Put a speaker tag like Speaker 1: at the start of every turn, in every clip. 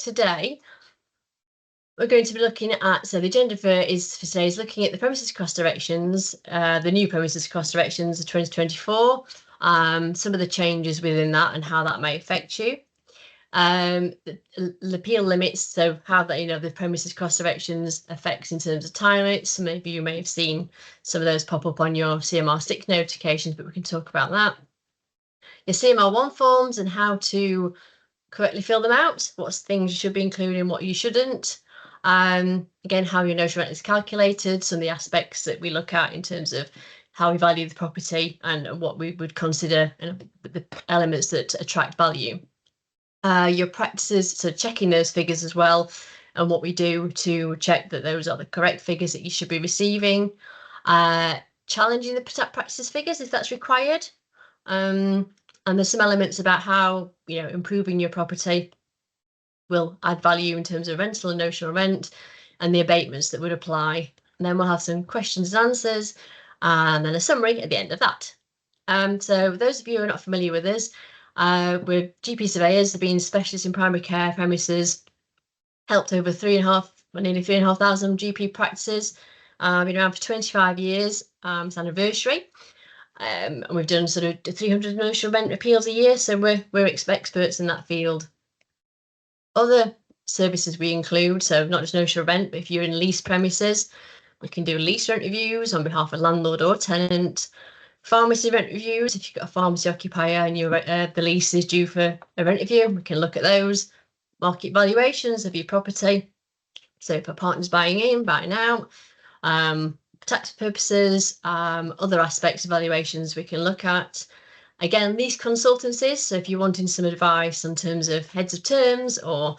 Speaker 1: today we're going to be looking at, so the agenda for today is looking at the premises cost directions, the new premises cost directions of 2024, some of the changes within that and how that may affect you. The appeal limits, so how that, the premises cost directions affects in terms of time limits. So maybe you may have seen some of those pop up on your CMR 6 notifications, but we can talk about that. Your CMR 1 forms and how to correctly fill them out, what things you should be including, what you shouldn't. Again, how your notional rent is calculated, some of the aspects that we look at in terms of how we value the property and what we would consider the elements that attract value. Your practices, so checking those figures as well, and what we do to check that those are the correct figures that you should be receiving. Challenging the practices figures if that's required. And there's some elements about how, improving your property will add value in terms of rental and notional rent and the abatements that would apply. And then we'll have some questions and answers and then a summary at the end of that. So those of you who are not familiar with us, we're GP surveyors, being specialists in primary care premises, helped over nearly 3,500 GP practices, been around for 25 years, it's anniversary. And we've done sort of 300 notional rent appeals a year, so we're experts in that field. Other services we include, so not just notional rent, but if you're in lease premises, we can do lease rent reviews on behalf of landlord or tenant. Pharmacy rent reviews, if you've got a pharmacy occupier and the lease is due for a rent review, we can look at those. Market valuations of your property, so for partners buying in, buying out, tax purposes, other aspects of valuations we can look at. Again, lease consultancies, so if you're wanting some advice in terms of heads of terms or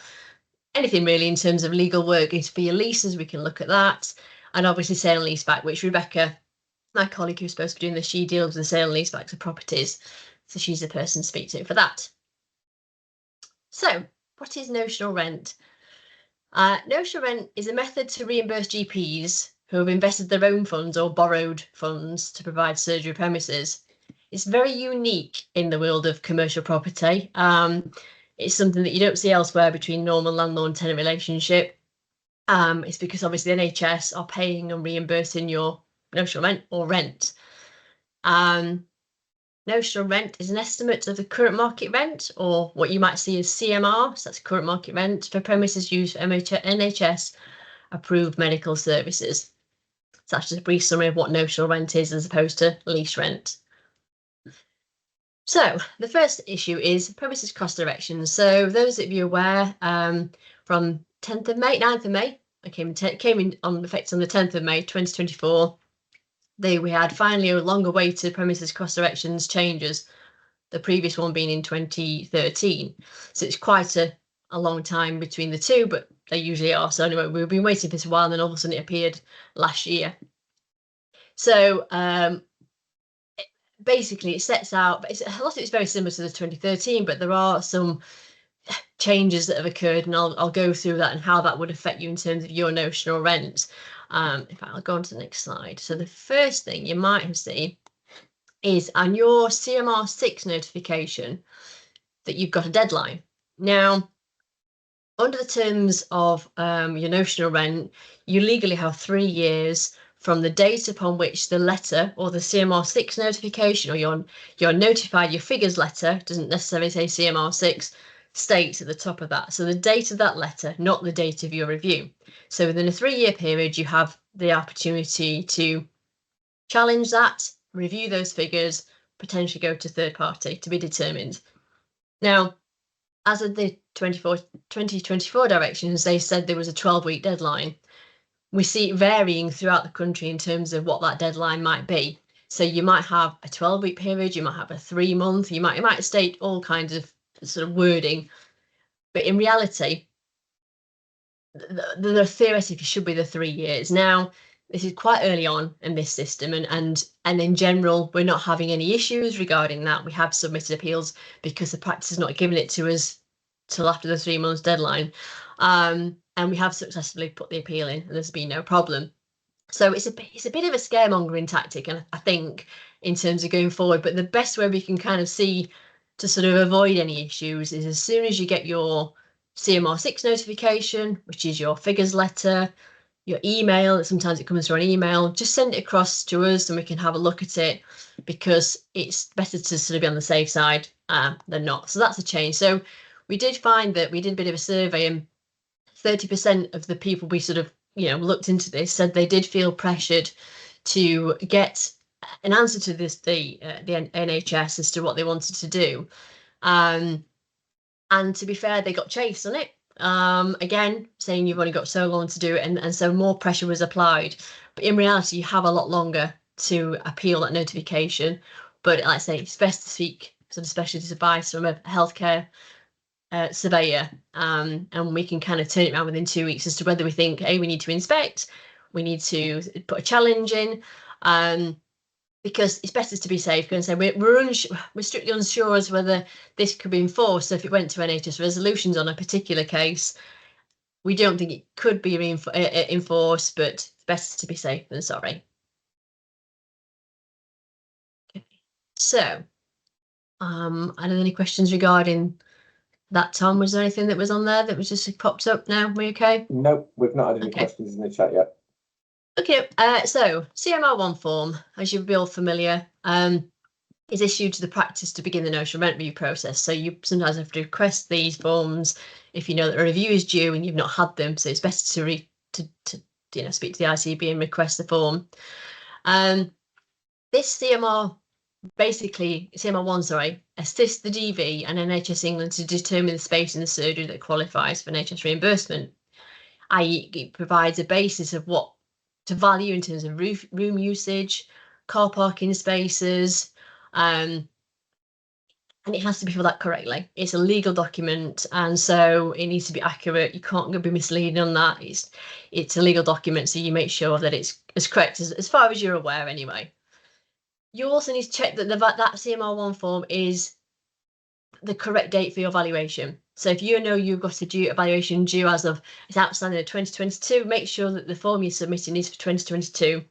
Speaker 1: anything really in terms of legal work for your leases, we can look at that. And obviously sale and leaseback, which Rebecca, my colleague who's supposed to be doing this, she deals with the sale and leasebacks of properties, so she's the person to speak to for that. So what is notional rent? Notional rent is a method to reimburse GPs who have invested their own funds or borrowed funds to provide surgery premises. It's very unique in the world of commercial property. It's something that you don't see elsewhere between normal landlord and tenant relationship. It's because obviously the NHS are paying and reimbursing your notional rent or rent. Notional rent is an estimate of the current market rent, or what you might see as CMR, so that's current market rent, for premises used for NHS approved medical services. So that's just a brief summary of what notional rent is as opposed to lease rent. So the first issue is premises cost directions. So those of you aware, from 10th of May, 9th of May, I came in on effect on the 10th of May 2024. We had finally a long awaited premises cost directions changes, the previous one being in 2013. So it's quite a long time between the two, but they usually are. So anyway, we've been waiting for this a while, and then all of a sudden it appeared last year. So basically it sets out, a lot of it's very similar to the 2013, but there are some changes that have occurred, and I'll go through that and how that would affect you in terms of your notional rent. In fact, I'll go on to the next slide. So the first thing you might have seen is on your CMR 6 notification that you've got a deadline. Now, under the terms of your notional rent, you legally have 3 years from the date upon which the letter or the CMR 6 notification, or your notified your figures letter, doesn't necessarily say CMR 6, states at the top of that. So the date of that letter, not the date of your review. So within a 3-year period, you have the opportunity to challenge that, review those figures, potentially go to third party to be determined. Now, as of the 2024 directions, they said there was a 12-week deadline. We see it varying throughout the country in terms of what that deadline might be. So you might have a 12-week period, you might have a 3-month, it might state all kinds of sort of wording, but in reality, the theoretically should be the 3 years. Now, this is quite early on in this system, and in general, we're not having any issues regarding that. We have submitted appeals because the practice is not giving it to us till after the 3 months deadline, and we have successfully put the appeal in, and there's been no problem. So it's a bit of a scaremongering tactic, and I think in terms of going forward. But the best way we can kind of see to sort of avoid any issues is as soon as you get your CMR6 notification, which is your figures letter, your email, sometimes it comes through an email, just send it across to us and we can have a look at it, because it's better to sort of be on the safe side than not. So that's a change. So we did find that we did a bit of a survey, and 30% of the people we sort of, looked into this said they did feel pressured to get an answer to this, the NHS, as to what they wanted to do. And to be fair, they got chased on it. Again, saying you've only got so long to do it, and so more pressure was applied. But in reality, you have a lot longer to appeal that notification. But like I say, it's best to seek sort of specialist advice from a healthcare surveyor, and we can kind of turn it around within 2 weeks as to whether we think, hey, we need to inspect, we need to put a challenge in, because it's better to be safe. Going to say we're strictly unsure as whether this could be enforced. So if it went to NHS resolutions on a particular case, we don't think it could be enforced, but it's better to be safe than sorry. Okay. So, are there any questions regarding that, Tom? Was there anything that was on there that was just popped up now? We okay?
Speaker 2: Nope, we've not had any questions in the chat yet.
Speaker 1: Okay, so CMR1 form, as you'll be all familiar, is issued to the practice to begin the notional rent review process. So you sometimes have to request these forms if you know that a review is due and you've not had them. So it's best to speak to the ICB and request the form. This CMR1, assists the DV and NHS England to determine the space in the surgery that qualifies for NHS reimbursement, i.e. it provides a basis of what to value in terms of room usage, car parking spaces, and it has to be filled out correctly. It's a legal document, and so it needs to be accurate. You can't be misleading on that. It's a legal document, so you make sure that it's as correct as far as you're aware anyway. You also need to check that that CMR1 form is the correct date for your valuation. So if you know you've got a evaluation due as of, it's outstanding of 2022, make sure that the form you're submitting is for 2022,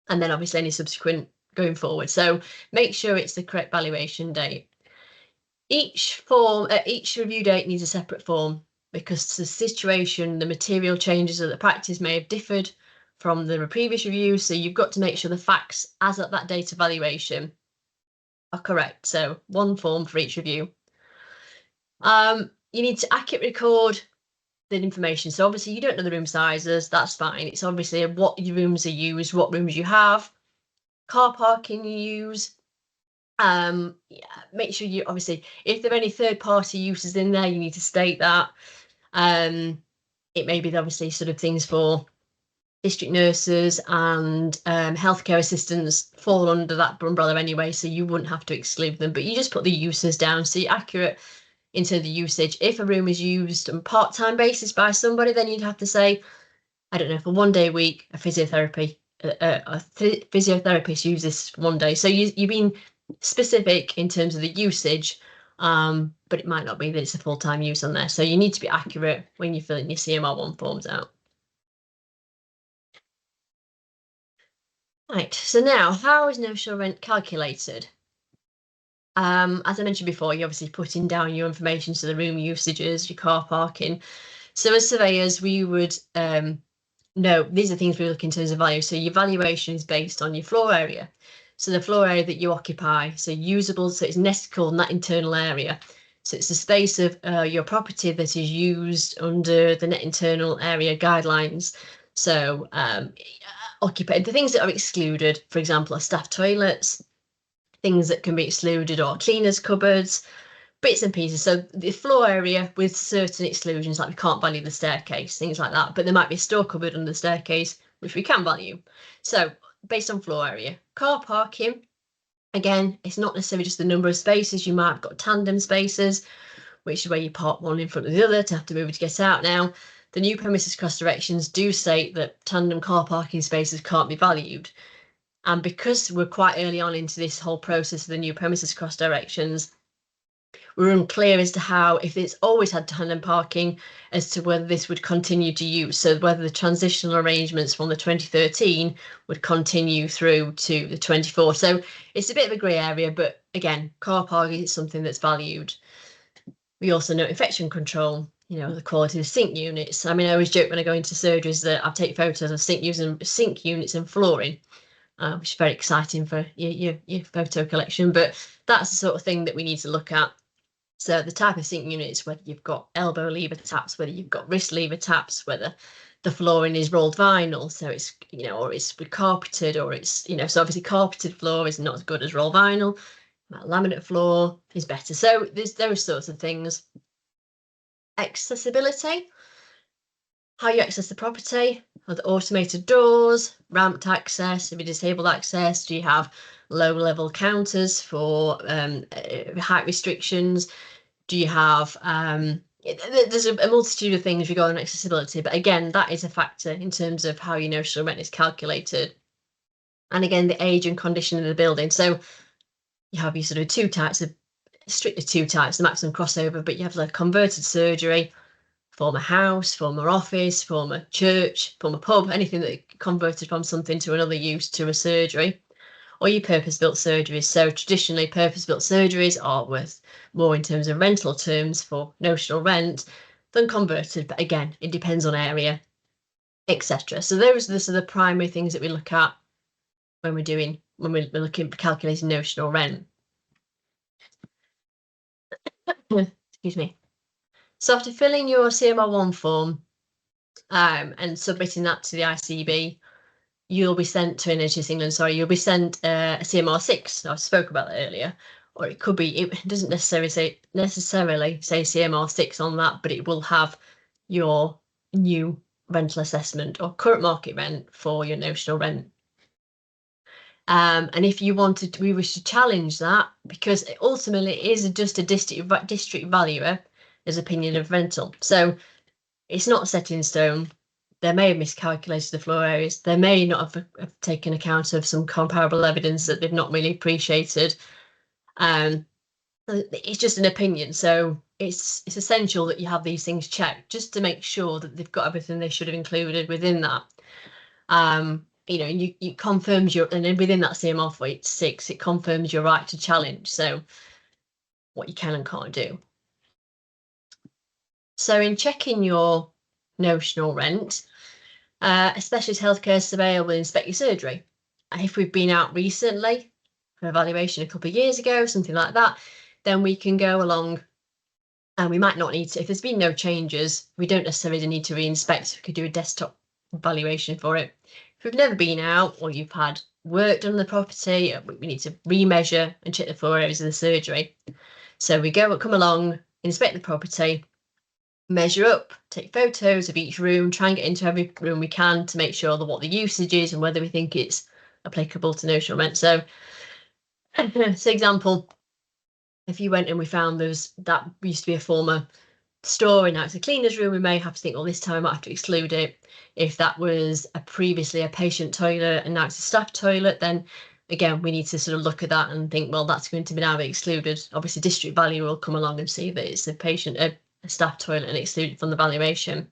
Speaker 1: and then obviously any subsequent going forward. So make sure it's the correct valuation date. Each review date needs a separate form, because the situation, the material changes of the practice may have differed from the previous review. So you've got to make sure the facts as at that date of valuation are correct. So one form for each review. You need to accurately record the information. So obviously you don't know the room sizes, that's fine. It's obviously what your rooms are used, what rooms you have, car parking you use. Make sure you, obviously, if there are any third-party uses in there, you need to state that. It may be obviously sort of things for district nurses and healthcare assistants fall under that umbrella anyway, so you wouldn't have to exclude them, but you just put the uses down so you're accurate in terms of usage. If a room is used on a part-time basis by somebody, then you'd have to say, I don't know, for 1 day a week, a physiotherapist uses this 1 day. So you've been specific in terms of the usage, but it might not be that it's a full-time use on there. So you need to be accurate when you're filling your CMR1 forms out. Right, so now how is notional rent calculated? As I mentioned before, you're obviously putting down your information, so the room usages, your car parking. So as surveyors, we would know these are things we look in terms of value. So your valuation is based on your floor area. So the floor area that you occupy, so usable, so it's nested called in that internal area. So it's the space of your property that is used under the net internal area guidelines. So occupied, the things that are excluded, for example, are staff toilets, things that can be excluded or cleaners cupboards, bits and pieces. So the floor area with certain exclusions, like we can't value the staircase, things like that, but there might be a store cupboard under the staircase, which we can value. So based on floor area. Car parking, again, it's not necessarily just the number of spaces. You might have got tandem spaces, which is where you park one in front of the other to have to move to get out now. The new premises cost directions do state that tandem car parking spaces can't be valued. And because we're quite early on into this whole process of the new premises cost directions, we're unclear as to how, if it's always had tandem parking, as to whether this would continue to use. So whether the transitional arrangements from the 2013 would continue through to the 24. So it's a bit of a grey area, but again, car parking is something that's valued. We also know infection control. you know, the quality of the sink units. I mean, I always joke when I go into surgeries that I take photos of sink units and flooring, which is very exciting for your photo collection. But that's the sort of thing that we need to look at. So the type of sink units, whether you've got elbow lever taps, whether you've got wrist lever taps, whether the flooring is rolled vinyl, so it's, you know, or it's carpeted, or it's, you know, so obviously carpeted floor is not as good as rolled vinyl. Laminate floor is better. So there's those sorts of things. Accessibility, how you access the property, are the automated doors, ramped access, have you disabled access, do you have low level counters for height restrictions, do you have there's a multitude of things regarding accessibility, but again, that is a factor in terms of how your notional rent is calculated. And again, the age and condition of the building. So you have your sort of strictly two types, the maximum crossover, but you have like converted surgery, former house, former office, former church, former pub, anything that converted from something to another use to a surgery, or your purpose-built surgeries. So traditionally, purpose-built surgeries are worth more in terms of rental terms for notional rent than converted, but again, it depends on area, etc. So those are the sort of primary things that we look at when we're looking at calculating notional rent. Excuse me. So after filling your CMR1 form and submitting that to the ICB, you'll be sent to NHS England. Sorry, you'll be sent a CMR6. I spoke about that earlier, or it could be. It doesn't necessarily say CMR6 on that, but it will have your new rental assessment or current market rent for your notional rent. And if you wanted, we wish to challenge that, because it ultimately is just a district valuer as opinion of rental. So it's not set in stone. They may have miscalculated the floor areas. They may not have taken account of some comparable evidence that they've not really appreciated. It's just an opinion. So it's essential that you have these things checked just to make sure that they've got everything they should have included within that. You know, you confirms your, and then within that CMR 6, it confirms your right to challenge. So what you can and can't do. So in checking your notional rent, a specialist healthcare surveyor will inspect your surgery. If we've been out recently for evaluation a couple of years ago, something like that, then we can go along, and we might not need to, if there's been no changes, we don't necessarily need to re-inspect. We could do a desktop valuation for it. If we've never been out, or you've had work done on the property, we need to remeasure and check the floor areas of the surgery. So we come along, inspect the property, measure up, take photos of each room, try and get into every room we can to make sure that what the usage is and whether we think it's applicable to notional rent. So, for example, if you went and we found that used to be a former store and now it's a cleaner's room, we may have to think, well, this time I might have to exclude it. If that was previously a patient toilet and now it's a staff toilet, then again, we need to sort of look at that and think, well, that's going to be now excluded. Obviously, district value will come along and see that it's a staff toilet and excluded from the valuation.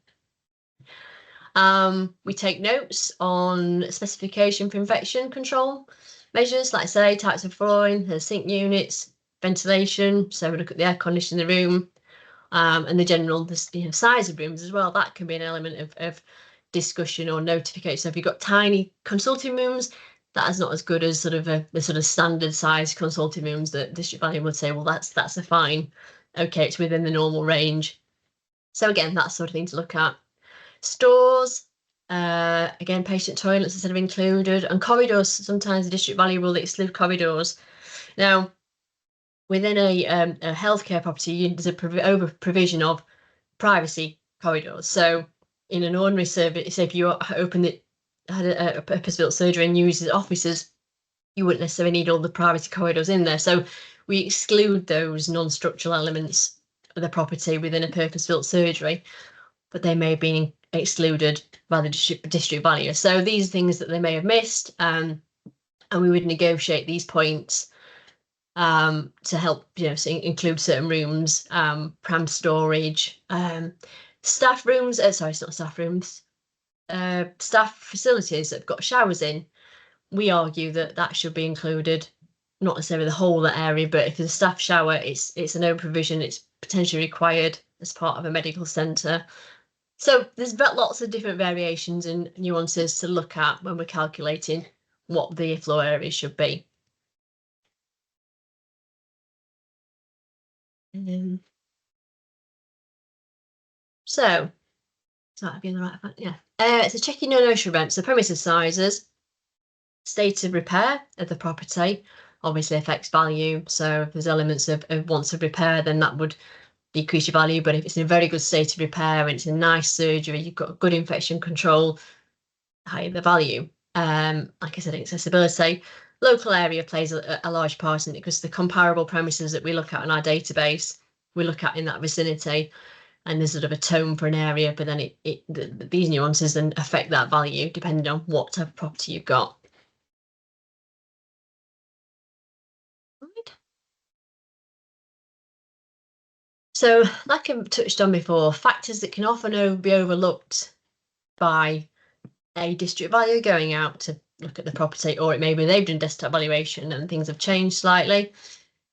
Speaker 1: We take notes on specification for infection control measures, like I say, types of flooring, the sink units, ventilation. So we look at the air conditioning in the room, and the general size of rooms as well. That can be an element of discussion or notification. So if you've got tiny consulting rooms, that is not as good as sort of the sort of standard size consulting rooms that district value would say, well, that's a fine. Okay, it's within the normal range. So again, that sort of thing to look at. Stores, again, patient toilets instead of included, and corridors. Sometimes the district value will exclude corridors. Now, within a healthcare property, there's over provision of privacy corridors. So in an ordinary service, say if you had a purpose-built surgery and uses offices, you wouldn't necessarily need all the privacy corridors in there. So we exclude those non-structural elements of the property within a purpose-built surgery, but they may have been excluded by the district valuer. So these are things that they may have missed, and we would negotiate these points to help, so include certain rooms, pram storage, staff rooms. Sorry, it's not staff rooms. Staff facilities that have got showers in. We argue that should be included, not necessarily the whole area, but if there's a staff shower, it's an own provision. It's potentially required as part of a medical centre. So there's lots of different variations and nuances to look at when we're calculating what the floor area should be. So that'd be in the right one, yeah. So checking your notional rent. So premises sizes, state of repair of the property obviously affects value. So if there's elements of wants of repair, then that would decrease your value. But if it's in a very good state of repair and it's a nice surgery, you've got good infection control, higher the value. Like I said, accessibility, local area plays a large part in it, because the comparable premises that we look at in our database, we look at in that vicinity, and there's sort of a tone for an area, but then these nuances then affect that value depending on what type of property you've got. Right. So, like I touched on before, factors that can often be overlooked by a district valuer going out to look at the property, or it may be they've done desktop valuation and things have changed slightly.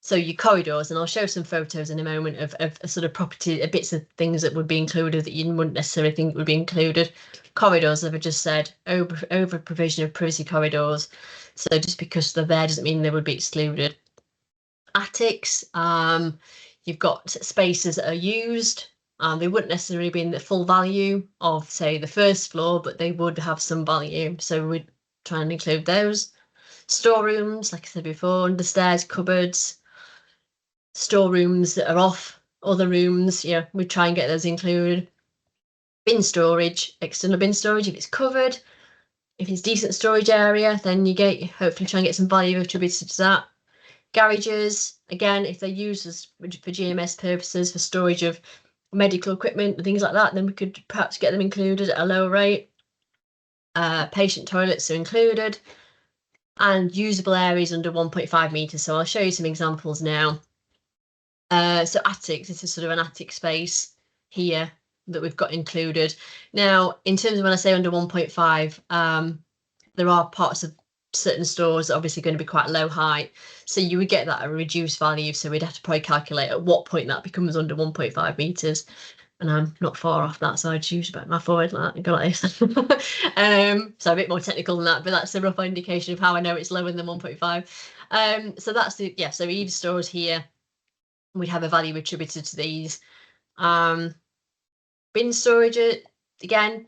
Speaker 1: So your corridors, and I'll show some photos in a moment of sort of property, bits of things that would be included that you wouldn't necessarily think would be included. Corridors, as I just said, over provision of privacy corridors. So just because they're there doesn't mean they would be excluded. Attics, you've got spaces that are used. They wouldn't necessarily be in the full value of, say, the first floor, but they would have some value. So we'd try and include those. Storerooms, like I said before, under stairs, cupboards, storerooms that are off other rooms, we try and get those included. Bin storage, external bin storage, if it's covered, if it's decent storage area, then you hopefully try and get some value attributed to that. Garages, again, if they're used for GMS purposes, for storage of medical equipment and things like that, then we could perhaps get them included at a lower rate. Patient toilets are included, and usable areas under 1.5 metres. So I'll show you some examples now. So attics, this is sort of an attic space here that we've got included. Now, in terms of when I say under 1.5, there are parts of certain stores that are obviously going to be quite low height. So you would get that at a reduced value. So we'd have to probably calculate at what point that becomes under 1.5 metres. And I'm not far off that, so I'd choose about my forehead like that and go like this. So a bit more technical than that, but that's a rough indication of how I know it's lower than 1.5. So that's so Eve stores here. We'd have a value attributed to these. Bin storage, again,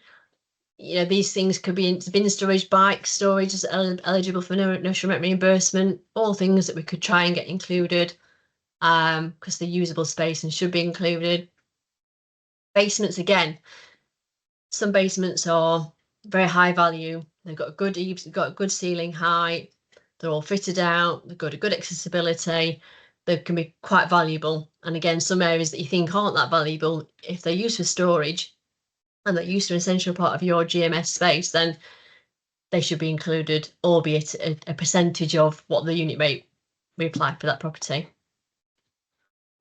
Speaker 1: these things could be into bin storage, bike storage is eligible for notional rent reimbursement, all things that we could try and get included because they're usable space and should be included. Basements, again, some basements are very high value. They've got good eaves, got a good ceiling height. They're all fitted out. They've got a good accessibility. They can be quite valuable. And again, some areas that you think aren't that valuable, if they're used for storage and they're used to an essential part of your GMS space, then they should be included, albeit a percentage of what the unit rate we apply for that property.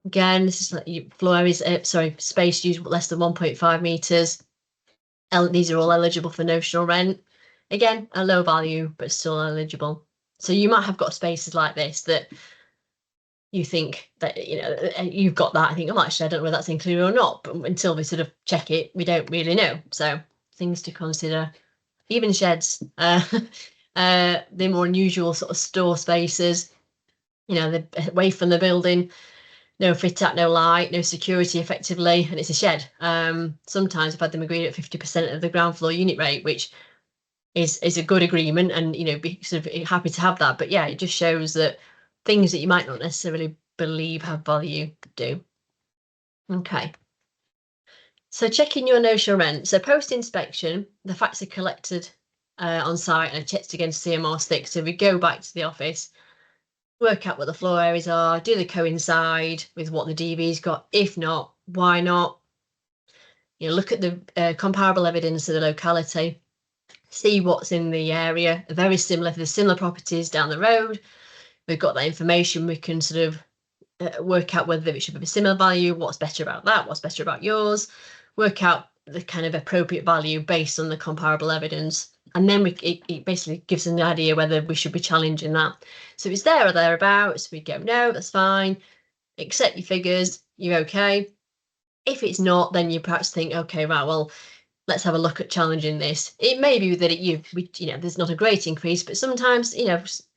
Speaker 1: Again, this is like floor areas, space used less than 1.5 metres. These are all eligible for notional rent. Again, a low value, but still eligible. So you might have got spaces like this that you think that, you've got that. I think, oh, actually, I don't know whether that's included or not. But until we sort of check it, we don't really know. So things to consider. Even sheds, they're more unusual sort of store spaces. They're away from the building. No fit out, no light, no security effectively, and it's a shed. Sometimes I've had them agreed at 50% of the ground floor unit rate, which is a good agreement, and be sort of happy to have that. But yeah, it just shows that things that you might not necessarily believe have value do. Okay. So checking your notional rent. So post inspection, the facts are collected on site and are checked against CMR6. So we go back to the office, work out what the floor areas are, do they coincide with what the DV's got? If not, why not? Look at the comparable evidence of the locality, see what's in the area, very similar to the similar properties down the road. We've got that information, we can sort of work out whether it should be a similar value, what's better about that, what's better about yours, work out the kind of appropriate value based on the comparable evidence. And then it basically gives an idea whether we should be challenging that. So if it's there or thereabouts, we go, no, that's fine. Accept your figures, you're okay. If it's not, then you perhaps think, okay, right, well, let's have a look at challenging this. It may be that there's not a great increase, but sometimes,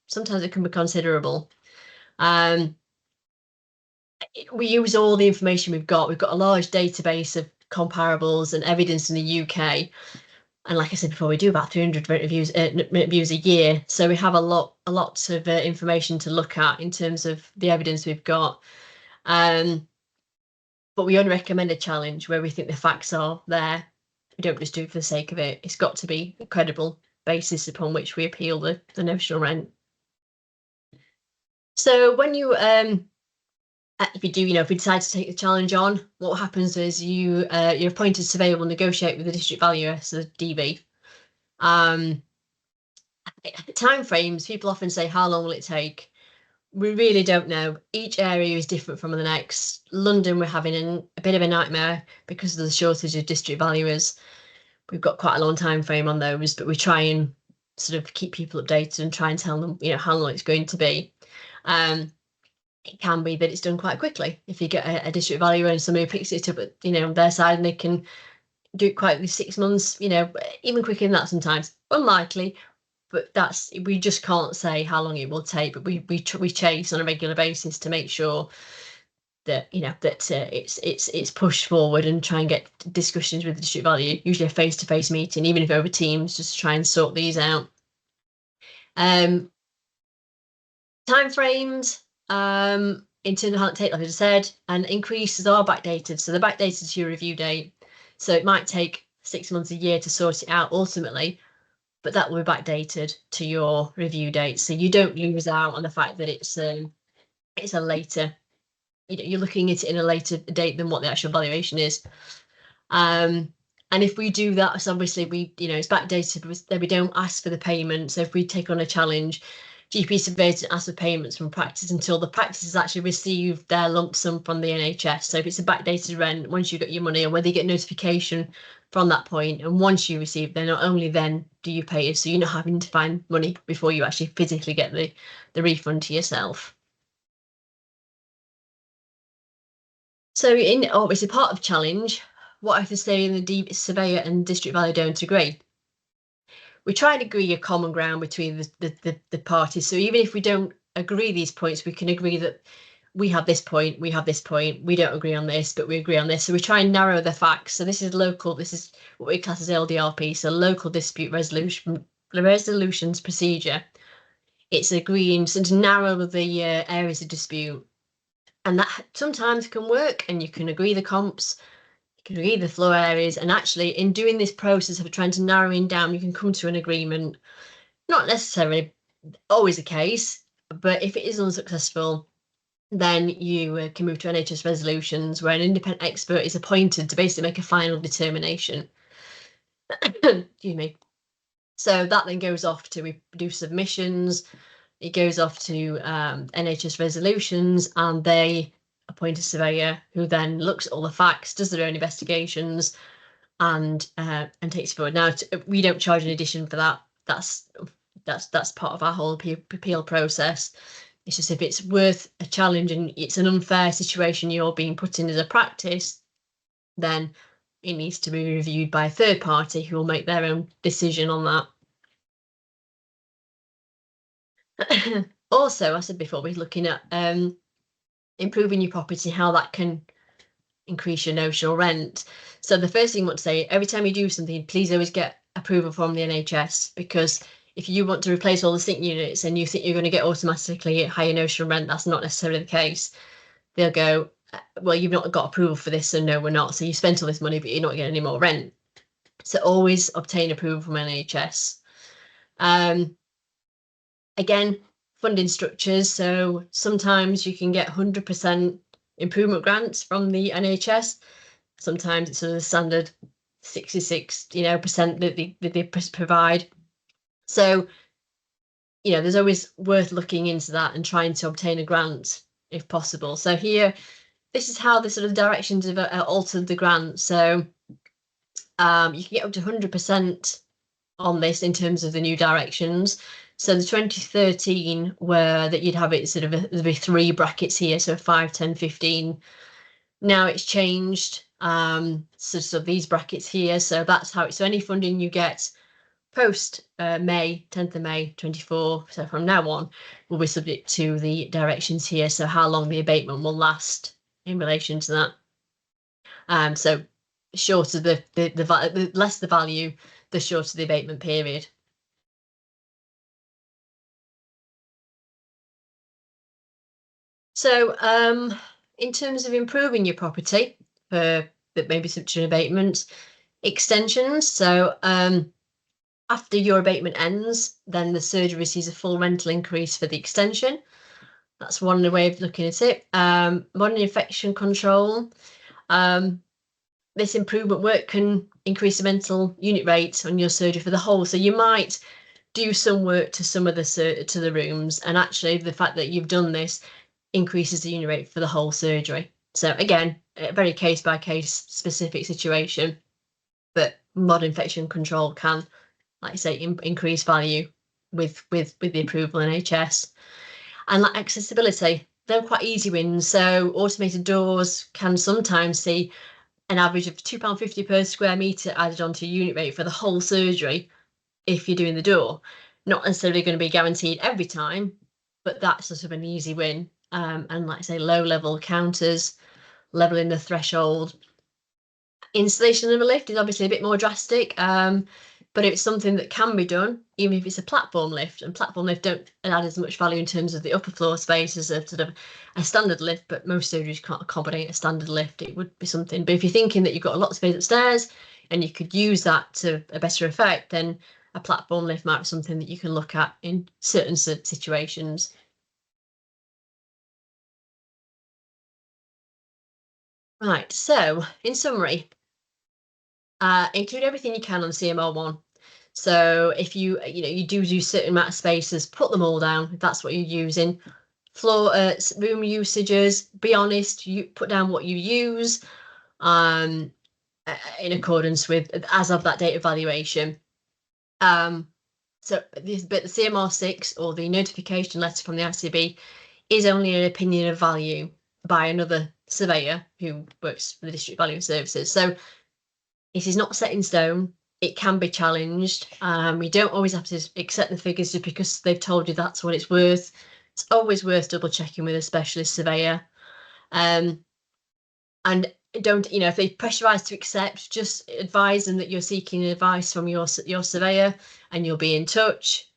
Speaker 1: sometimes it can be considerable. We use all the information we've got. We've got a large database of comparables and evidence in the UK. And like I said before, we do about 300 rent reviews a year. So we have a lot of information to look at in terms of the evidence we've got. But we only recommend a challenge where we think the facts are there. We don't just do it for the sake of it. It's got to be a credible basis upon which we appeal the notional rent. So when you if you do, if we decide to take the challenge on, what happens is your appointed surveyor will negotiate with the district valuer, so the DV. Timeframes, people often say, how long will it take? We really don't know. Each area is different from the next. London, we're having a bit of a nightmare because of the shortage of district valuers. We've got quite a long time frame on those, but we try and sort of keep people updated and try and tell them, how long it's going to be. It can be that it's done quite quickly. If you get a district valuer and somebody picks it up at, their side, and they can do it quite with 6 months, even quicker than that sometimes. Unlikely, but we just can't say how long it will take. But we chase on a regular basis to make sure that it's pushed forward, and try and get discussions with the district valuer, usually a face-to-face meeting, even if over Teams, just to try and sort these out. Timeframes. In terms of how it takes, like I just said, and increases are backdated. So they're backdated to your review date. So it might take 6 months, a year to sort it out ultimately, but that will be backdated to your review date. So you don't lose out on the fact that it's a later, you're looking at it in a later date than what the actual valuation is. And if we do that, so obviously it's backdated, but then we don't ask for the payment. So if we take on a challenge, GP surveyors don't ask for payments from practice until the practice has actually received their lump sum from the NHS. So if it's a backdated rent, once you get your money, or whether you get notification from that point, and once you receive, then not only then do you pay it, so you're not having to find money before you actually physically get the refund to yourself. So obviously part of challenge, what if the surveyor and the surveyor and district valuer don't agree? We try and agree a common ground between the parties. So even if we don't agree these points, we can agree that we have this point, we have this point, we don't agree on this, but we agree on this. So we try and narrow the facts. So this is what we class as LDRP, so local dispute resolutions procedure. It's agreeing to narrow the areas of dispute. And that sometimes can work, and you can agree the comps, you can agree the floor areas, and actually in doing this process of trying to narrow it down, you can come to an agreement. Not necessarily always the case, but if it is unsuccessful, then you can move to NHS resolutions, where an independent expert is appointed to basically make a final determination. Excuse me. So that then goes off to, we do submissions, it goes off to NHS resolutions, and they appoint a surveyor who then looks at all the facts, does their own investigations, and takes it forward. Now, we don't charge an addition for that. That's part of our whole appeal process. It's just if it's worth a challenge and it's an unfair situation you're being put in as a practice, then it needs to be reviewed by a third party who will make their own decision on that. Also, I said before, we're looking at improving your property, how that can increase your notional rent. So the first thing I want to say, every time you do something, please always get approval from the NHS, because if you want to replace all the sink units and you think you're going to get automatically higher notional rent, that's not necessarily the case. They'll go, well, you've not got approval for this, so no, we're not. So you spent all this money, but you're not getting any more rent. So always obtain approval from NHS. Again, funding structures. So sometimes you can get 100% improvement grants from the NHS. Sometimes it's sort of the standard 66, percent that they provide. So, there's always worth looking into that and trying to obtain a grant if possible. So here, this is how the sort of directions have altered the grant. So you can get up to 100% on this in terms of the new directions. So the 2013 were that you'd have it sort of there'd be 3 brackets here, so 5, 10, 15. Now it's changed. So these brackets here. So that's how so any funding you get post May 10th of May 24, so from now on, will be subject to the directions here. So how long the abatement will last in relation to that. So shorter the less the value, the shorter the abatement period. So in terms of improving your property for maybe subject to abatement, extensions. So after your abatement ends, then the surgery receives a full rental increase for the extension. That's one way of looking at it. Modern infection control. This improvement work can increase the rental unit rate on your surgery for the whole. So you might do some work to some of the rooms, and actually the fact that you've done this increases the unit rate for the whole surgery. So again, a very case by case specific situation, but modern infection control can, like I say, increase value with the approval in NHS. And like accessibility, they're quite easy wins. So automated doors can sometimes see an average of £2.50 per square metre added onto your unit rate for the whole surgery if you're doing the door. Not necessarily going to be guaranteed every time, but that's sort of an easy win. And like I say, low level counters, leveling the threshold. Installation of a lift is obviously a bit more drastic, but it's something that can be done, even if it's a platform lift. And platform lift don't add as much value in terms of the upper floor space as a sort of a standard lift, but most surgeries can't accommodate a standard lift. It would be something. But if you're thinking that you've got a lot of space upstairs and you could use that to a better effect, then a platform lift might be something that you can look at in certain situations. Right, so in summary, include everything you can on CMR1. So if you do certain amount of spaces, put them all down if that's what you're using. Floor room usages, be honest, you put down what you use in accordance with as of that date of valuation. But the CMR6 or the notification letter from the ICB is only an opinion of value by another surveyor who works for the District Valuing Services. So it is not set in stone. It can be challenged. We don't always have to accept the figures just because they've told you that's what it's worth. It's always worth double checking with a specialist surveyor. And don't, if they pressurise to accept, just advise them that you're seeking advice from your surveyor and you'll be in touch.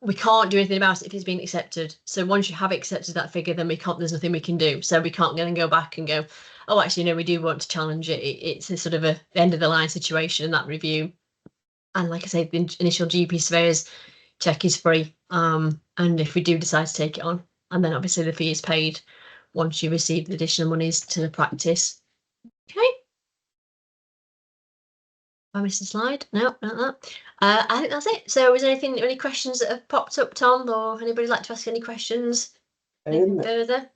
Speaker 1: We can't do anything about it if it's been accepted. So once you have accepted that figure, then there's nothing we can do. So we can't then go back and go, oh, actually, no, we do want to challenge it. It's a sort of a end of the line situation in that review. And like I say, the initial GP surveyors check is free. And if we do decide to take it on, and then obviously the fee is paid once you receive the additional monies to the practice. Okay. I missed a slide. No, not that. I think that's it. So is there any questions that have popped up, Tom, or anybody like to ask any questions? Anything further?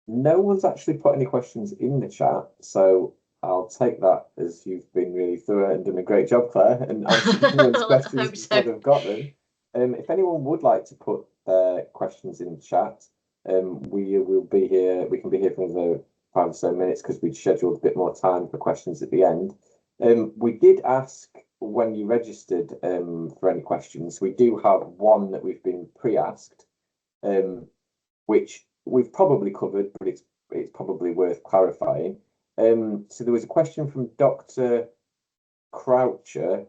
Speaker 2: No one's actually put any questions in the chat, so I'll take that as you've been really thorough and done a great job, Claire, and answered everyone's questions before they've got them. If anyone would like to put questions in the chat, we will be here. We can be here for another 5 or so minutes because we'd scheduled a bit more time for questions at the end. We did ask when you registered for any questions. We do have one that we've been pre-asked, which we've probably covered, but it's probably worth clarifying. So there was a question from Dr. Croucher.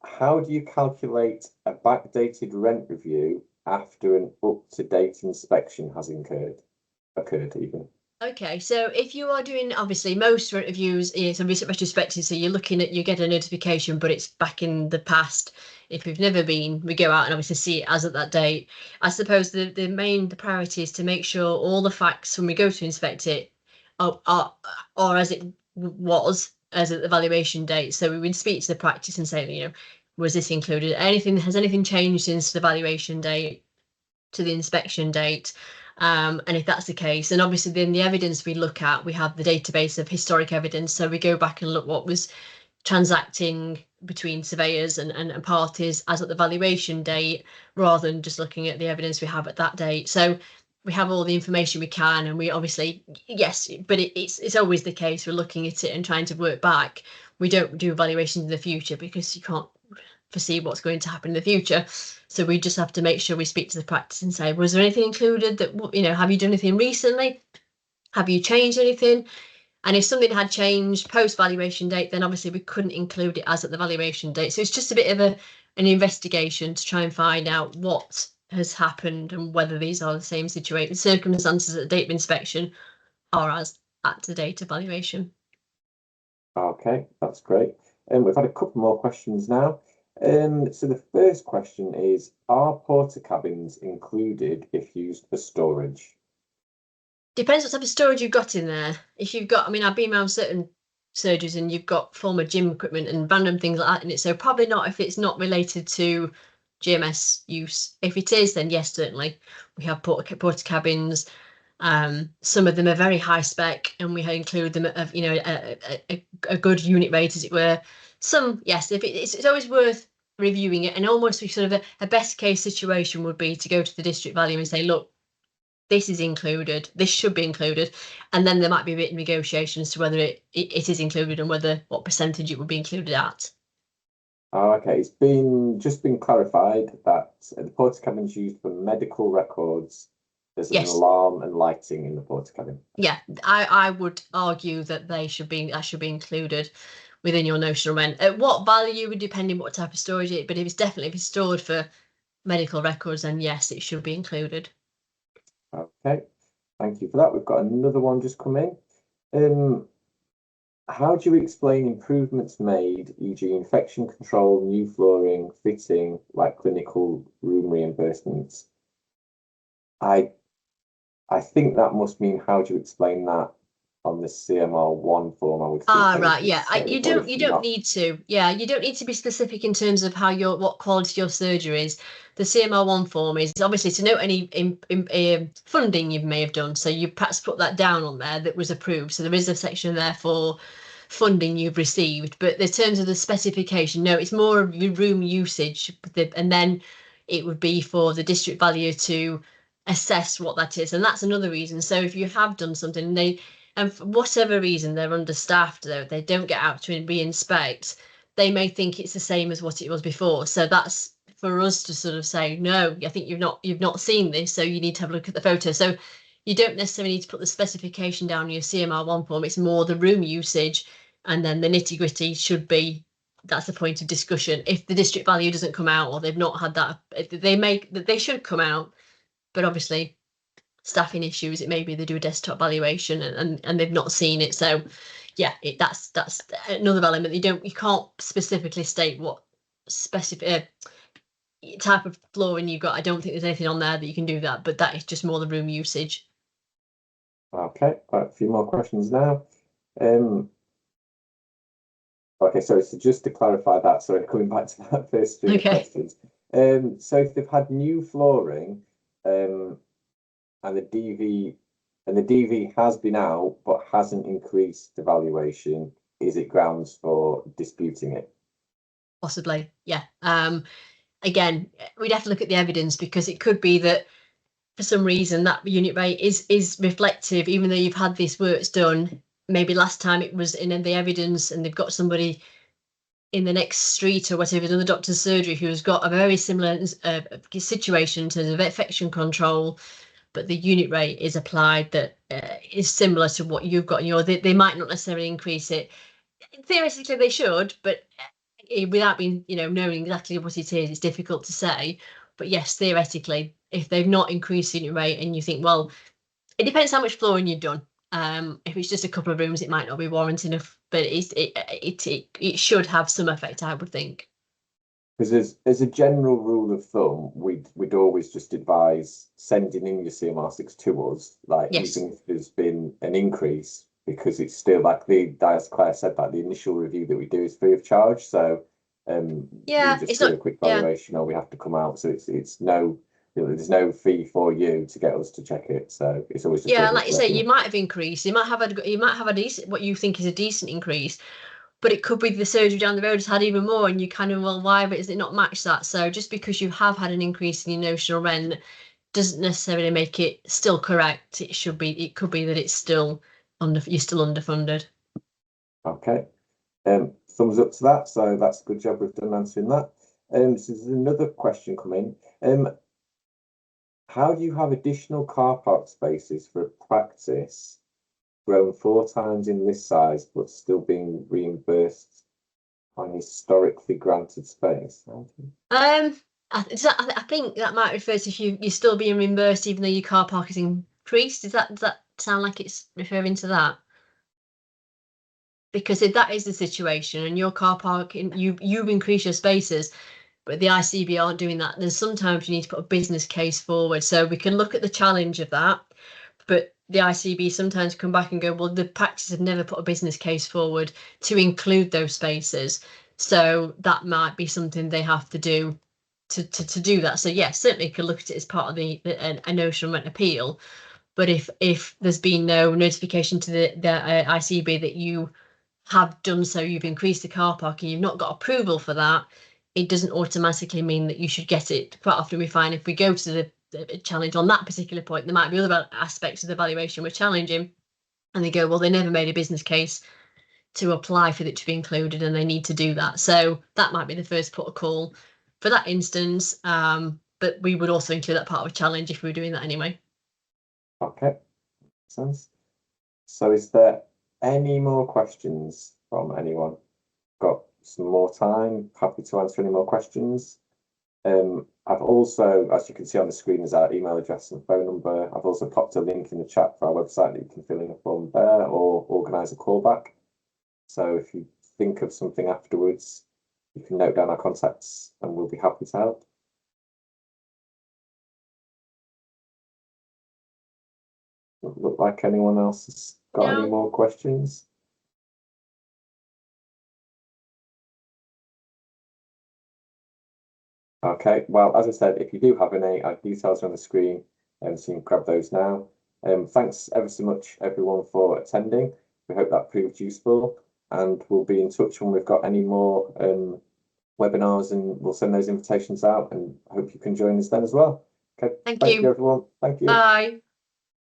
Speaker 2: How do you calculate a backdated rent review after an up-to-date inspection has occurred even? Okay,
Speaker 1: so if you are doing, obviously, most rent reviews is a retrospective, so you're looking at, you get a notification, but it's back in the past. If we've never been, we go out and obviously see it as at that date. I suppose the priority is to make sure all the facts when we go to inspect it are as it was as at the valuation date. So we would speak to the practice and say, was this included? Has anything changed since the valuation date to the inspection date? And if that's the case, and obviously then the evidence we look at, we have the database of historic evidence. So we go back and look what was transacting between surveyors and parties as at the valuation date, rather than just looking at the evidence we have at that date. So we have all the information we can, and we obviously, yes, but it's always the case, we're looking at it and trying to work back. We don't do evaluations in the future because you can't foresee what's going to happen in the future. So we just have to make sure we speak to the practice and say, was there anything included that, you know, have you done anything recently? Have you changed anything? And if something had changed post valuation date, then obviously we couldn't include it as at the valuation date. So it's just a bit of an investigation to try and find out what has happened and whether these are the same situation circumstances at the date of inspection or as at the date of valuation.
Speaker 2: Okay, that's great. And we've had a couple more questions now. So the first question is, are porter cabins included if used for storage?
Speaker 1: Depends what type of storage you've got in there. If you've got, I mean, I've been around certain surgeries and you've got former gym equipment and random things like that in it. So probably not if it's not related to GMS use. If it is, then yes, certainly. We have porter cabins. Some of them are very high spec, and we include them at, you know, a good unit rate, as it were. Some, yes, if it's always worth reviewing it, and almost sort of a best case situation would be to go to the district value and say, look, this is included, this should be included, and then there might be a bit of negotiation as to whether it is included and whether what percentage it would be included at.
Speaker 2: Oh, okay, it's just been clarified that the porter cabin is used for medical records. There's an alarm and lighting in the porter cabin.
Speaker 1: Yeah, I would argue that that should be included within your notional rent. At what value would depend on what type of storage it, but if it's stored for medical records, then yes, it should be included.
Speaker 2: Okay, thank you for that. We've got another one just come in. How do you explain improvements made, e.g. infection control, new flooring, fitting, like clinical room reimbursements? I think that must mean, how do you explain that on the CMR1 form? I would think
Speaker 1: right, yeah. You don't
Speaker 2: not...
Speaker 1: need to. Yeah, you don't need to be specific in terms of how what quality your surgery is. The CMR1 form is obviously to note any funding you may have done. So you perhaps put that down on there that was approved. So there is a section there for funding you've received. But in terms of the specification, no, it's more of your room usage, and then it would be for the district valuer to assess what that is. And that's another reason. So if you have done something, and for whatever reason they're understaffed, though they don't get out to re-inspect, they may think it's the same as what it was before. So that's for us to sort of say, no, I think you've not seen this, so you need to have a look at the photo. So you don't necessarily need to put the specification down in your CMR1 form. It's more the room usage, and then the nitty-gritty should be, that's the point of discussion. If the district value doesn't come out, or they've not had that, they should come out, but obviously staffing issues, it may be they do a desktop valuation and they've not seen it. So yeah, that's another element. You can't specifically state what specific type of flooring you've got. I don't think there's anything on there that you can do that, but that is just more the room usage.
Speaker 2: Okay, a few more questions now. Okay, so just to clarify that, sorry, coming back to that first string of questions. So if they've had new flooring, and the DV has been out but hasn't increased the valuation, is it grounds for disputing it?
Speaker 1: Possibly, yeah. Again, we'd have to look at the evidence, because it could be that for some reason that unit rate is reflective, even though you've had this works done. Maybe last time it was in the evidence, and they've got somebody in the next street or whatever, another doctor's surgery, who's got a very similar situation in terms of infection control, but the unit rate is applied that is similar to what you've got in your. They might not necessarily increase it. Theoretically, they should, but without being, knowing exactly what it is, it's difficult to say. But yes, theoretically, if they've not increased unit rate, and you think, well, it depends how much flooring you've done. If it's just a couple of rooms, it might not be warranted enough, but it should have some effect, I would think.
Speaker 2: Because as a general rule of thumb, we'd always just advise sending in your CMR6 to us, like even if there's been an increase, because it's still like as Claire said, like the initial review that we do is free of charge. So we just do a quick valuation, or we have to come out. So it's no, there's no fee for you to get us to check it. So it's always just
Speaker 1: like you say, you might have increased. You might have a decent, what you think is a decent increase, but it could be the surgery down the road has had even more, and you kind of, well, why is it not matched that? So just because you have had an increase in your notional rent, doesn't necessarily make it still correct. It could be that it's still you're still underfunded.
Speaker 2: Okay. Thumbs up to that. So that's a good job we've done answering that. So there's another question coming. How do you have additional car park spaces for a practice grown 4 times in this size, but still being reimbursed on historically granted space?
Speaker 1: I think that might refer to if you're still being reimbursed even though your car park is increased. Does that sound like it's referring to that? Because if that is the situation and your car park, you've increased your spaces, but the ICB aren't doing that, then sometimes you need to put a business case forward. So we can look at the challenge of that, but the ICB sometimes come back and go, well, the practice have never put a business case forward to include those spaces. So that might be something they have to do to do that. So yes, certainly you can look at it as part of a notional rent appeal. But if there's been no notification to the ICB that you have done so, you've increased the car park and you've not got approval for that, it doesn't automatically mean that you should get it. Quite often we find if we go to the challenge on that particular point, there might be other aspects of the valuation we're challenging, and they go, well, they never made a business case to apply for it to be included and they need to do that. So that might be the first port of call for that instance, but we would also include that part of a challenge if we were doing that anyway.
Speaker 2: Okay, makes sense. So is there any more questions from anyone? Got some more time, happy to answer any more questions. I've also, as you can see on the screen, is our email address and phone number. I've also popped a link in the chat for our website that you can fill in a form there or organise a callback. So if you think of something afterwards, you can note down our contacts and we'll be happy to help. Doesn't look like anyone else has got any more questions. Okay, well, as I said, if you do have any, our details are on the screen, so you can grab those now. Thanks ever so much, everyone, for attending. We hope that proved useful, and we'll be in touch when we've got any more webinars, and we'll send those invitations out, and I hope you can join us then as well. Okay,
Speaker 1: Thank you,
Speaker 2: everyone. Thank you.
Speaker 1: Bye.